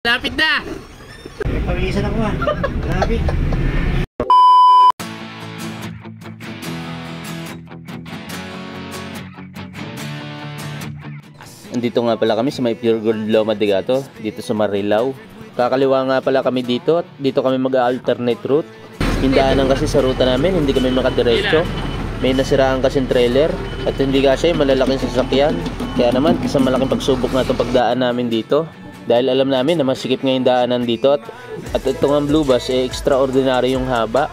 Lapit na! Pawisan ako ah. Grabe. Andito nga pala kami sa may Pure Gold Loma de Gato, dito sa Marilao. Kakaliwa nga pala kami dito at dito kami mag-alternate route. Hindaanan kasi sa ruta namin, hindi kami makadiretso. May nasiraan kasing trailer at hindi kasi malalaking sasakyan. Kaya naman, isang malaking pagsubok na itong pagdaan namin dito. Dahil alam namin na masikip nga yung daanan dito at itong ang blue bus extraordinary yung haba.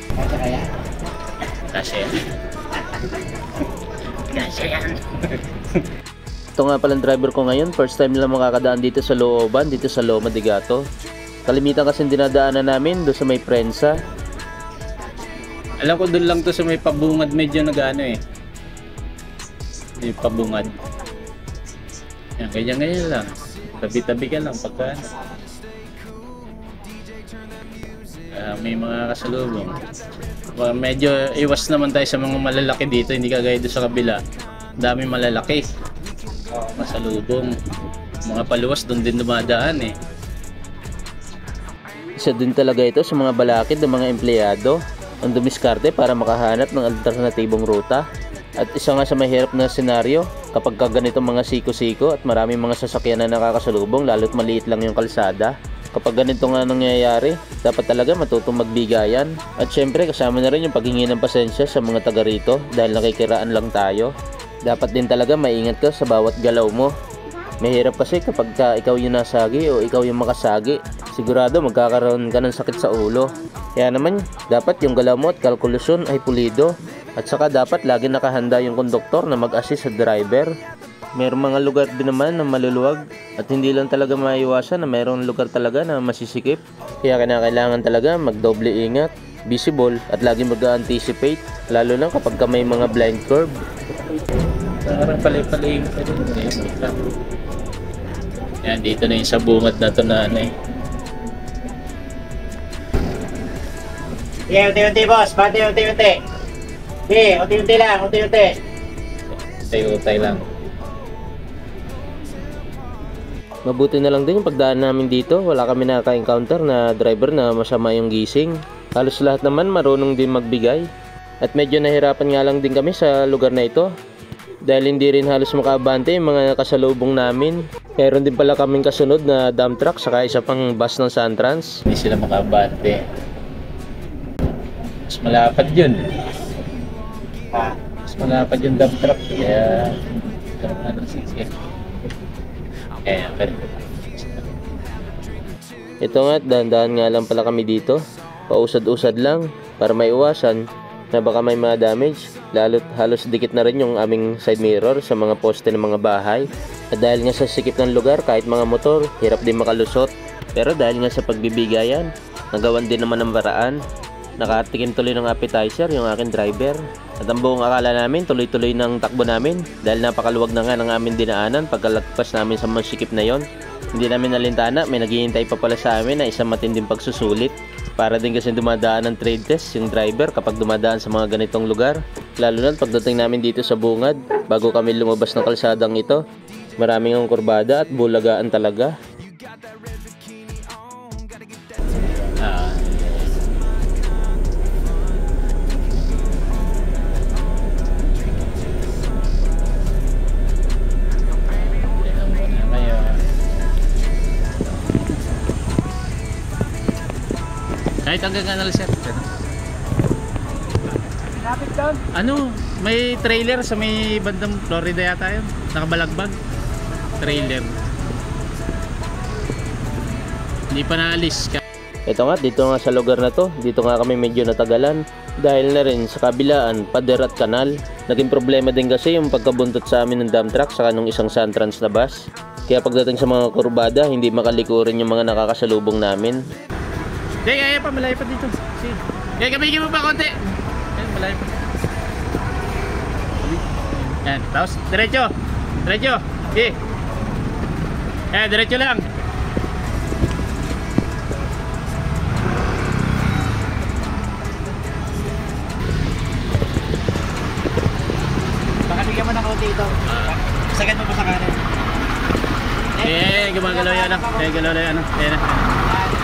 Kasa kaya? Kasi yan. Kasi yan. Ito nga palang driver ko ngayon, first time nila makakadaan dito sa looban, dito sa Loma de Gato. Kalimitan kasi dinadaanan namin doon sa may prensa. Alam ko doon lang to sa may pabungad, medyo nag-ano eh. May pabungad. Yan, ganyan lang. Tabi-tabi ka lang pagka may mga kasalubong. Medyo iwas naman tayo sa mga malalaki dito, hindi kagaya doon sa kabila. Dami malalaki. Kasalubong. Mga paluwas doon din dumadaan eh. Isa din talaga ito sa mga balakid ng mga empleyado ang dumiskarte para makahanap ng alternatibong ruta. At isa nga sa mahirap na senaryo kapag ganitong mga siko-siko at maraming mga sasakyan na nakakasalubong lalo't maliit lang yung kalsada. Kapag ganito nga nangyayari, dapat talaga matutong magbigayan. At syempre kasama na rin yung paghingi ng pasensya sa mga taga rito dahil nakikiraan lang tayo. Dapat din talaga maingat ka sa bawat galaw mo. Mahirap kasi kapag ikaw yung nasagi o ikaw yung makasagi, sigurado magkakaroon ka ng sakit sa ulo. Kaya naman, dapat yung galaw mo at kalkulasyon ay pulido. At saka dapat lagi nakahanda yung konduktor na mag-assist sa driver. Mayroong mga lugar din naman na maluluwag at hindi lang talaga maiwasan na mayroong lugar talaga na masisikip. Kaya kailangan talaga magdoble ingat, visible at lagi mag-anticipate, lalo lang kapag may mga blind curve. Parang palay-palay pa rin. Yan, dito na yung sa bungad na ito na ano eh. Yeah, unti-unti boss. Pati unti-unti. Okay, unti-unti lang, unti-unti. Utay-utay lang. Mabuti na lang din yung pagdaan namin dito. Wala kami nakaka-encounter na driver na masama yung gising. Halos lahat naman marunong din magbigay. At medyo nahirapan nga lang din kami sa lugar na ito dahil hindi rin halos makaabante yung mga kasalubong namin. Meron din pala kaming kasunod na dump truck saka isa pang bus ng Santrans. Hindi sila makaabante. Mas malapad yun. Mas malapad yung dump truck. Kaya sige. Ito nga, dahan-dahan nga lang pala kami dito. Pausad-usad lang para maiwasan na baka may mga damage. Lalo't halos dikit na rin yung aming side mirror sa mga poste ng mga bahay. At dahil nga sa sikip ng lugar, kahit mga motor, hirap din makalusot. Pero dahil nga sa pagbibigayan, nagawan din naman ng paraan. Nakatikim tuloy ng appetizer yung aking driver. At ang buong akala namin tuloy-tuloy ng takbo namin dahil napakaluwag na nga ng aming dinaanan pagkalagpas namin sa masikip na yon. Hindi namin nalintana, may naghihintay pa pala sa amin na isang matinding pagsusulit. Para din kasi dumadaan ng trade test yung driver kapag dumadaan sa mga ganitong lugar. Lalo na pagdating namin dito sa bungad, bago kami lumabas ng kalsadang ito, maraming ang kurbada at bulagaan talaga. Kahit hanggang kanal sir. Lapit doon. Ano? May trailer sa may bandang Florida yata yun. Nakabalagbag. Trailer. Hindi pa naalis. Ito nga, dito nga sa lugar na to, dito nga kami medyo natagalan. Dahil na rin sa kabilaan, pader at kanal. Naging problema din kasi yung pagkabuntot sa amin ng dump truck saka nung isang Santrans na bus. Kaya pagdating sa mga kurbada, hindi makalikurin yung mga nakakasalubong namin. Kaya pa, malayo pa dito. Kaya kamigin mo pa konti. Yan, malayo pa. Yan, tapos diretso. Diretso. Okay. Yan, diretso lang. Baka bigyan mo ng konti ito. Sagad mo pa sa kanan. Okay, Ayan, gumagalaw yan. Ayan, galaw yan. Ayan.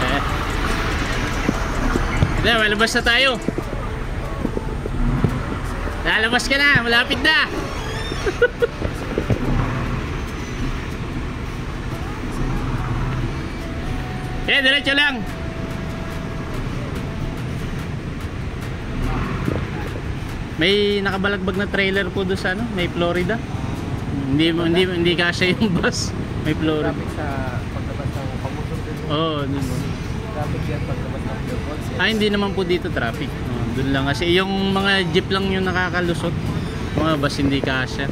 Ayan. Ito, malabas na tayo. Lalabas ka na, malapit na. Ayan, diretso lang. May nakabalagbag na trailer po doon sa ano, may Florida. Hindi kasya yung bus. May Florida. Traffic sa paglabas ng Pamuson din. Oo, dun. Traffic yan paglabas ng Pure Gold. Hindi naman po dito traffic. Doon lang kasi yung mga jeep lang yung nakakalusot. Mga bus hindi kasya.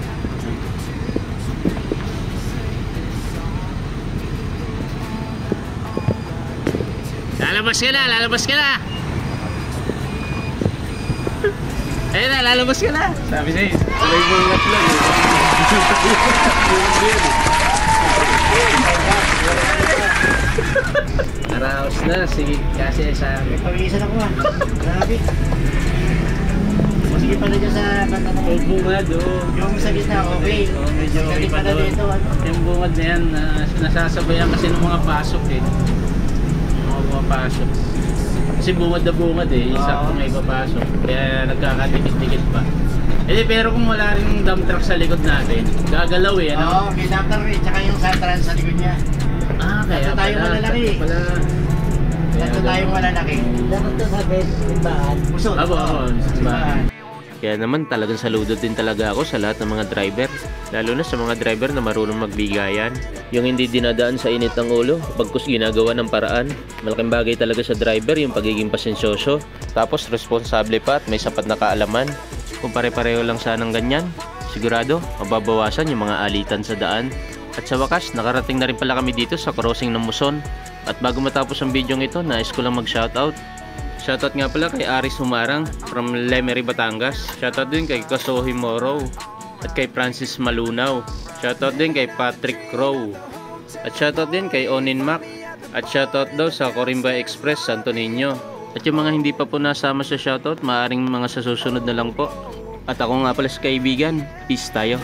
Lalabas ka na, lalabas ka na. Ayun na, lalabas ka na. Sabi sa'yo, sabay mo yung upload. Araos na, sige, kasi sa amin. Pag-iisan ako ah. Grabe. O sige pala dyan sa banda na Yung bungad, oo. yung sa gitna, okay. Oo, medyo Kasi okay pa pala doon. dito, ano. Yung bungad na yan, nasasabayan kasi ng mga pasok eh. Yung mga pasok. Kasi bungad na bungad eh, isa Oo. kung may papasok. Kaya nagkakadikit-dikit pa. Eh pero kung wala rin dump truck sa likod natin, gagalaw eh, ano? Oo, may doctor eh. Tsaka yung Santran sa likod niya. Ah, kaya Tatlo tayong malalaki. tatlo pala. Tatlo tayong malalaki. Dapat to sa simbahan. Pusod. Abo, Simbahan. Kaya naman talagang saludo din talaga ako sa lahat ng mga driver, lalo na sa mga driver na marunong magbigayan. Yung hindi dinadaan sa init ng ulo, bagkus ginagawa ng paraan. Malaking bagay talaga sa driver yung pagiging pasensyoso, tapos responsable pa at may sapat na kaalaman. Kung pare-pareho lang sanang ganyan, sigurado mababawasan yung mga alitan sa daan. At sa wakas, nakarating na rin pala kami dito sa crossing ng Muson. At bago matapos ang video ito, nais ko lang mag-shoutout. Shoutout nga pala kay Aris Humarang from Lemery, Batangas. Shoutout din kay Kasohi Moro at kay Francis Malunaw. Shoutout din kay Patrick Crow. At shoutout din kay Onin Mac. At shoutout daw sa Corimba Express, Santo Niño. At yung mga hindi pa po nasama sa shoutout, maaaring mga sa susunod na lang po. At ako nga pala sa kaibigan, peace tayo.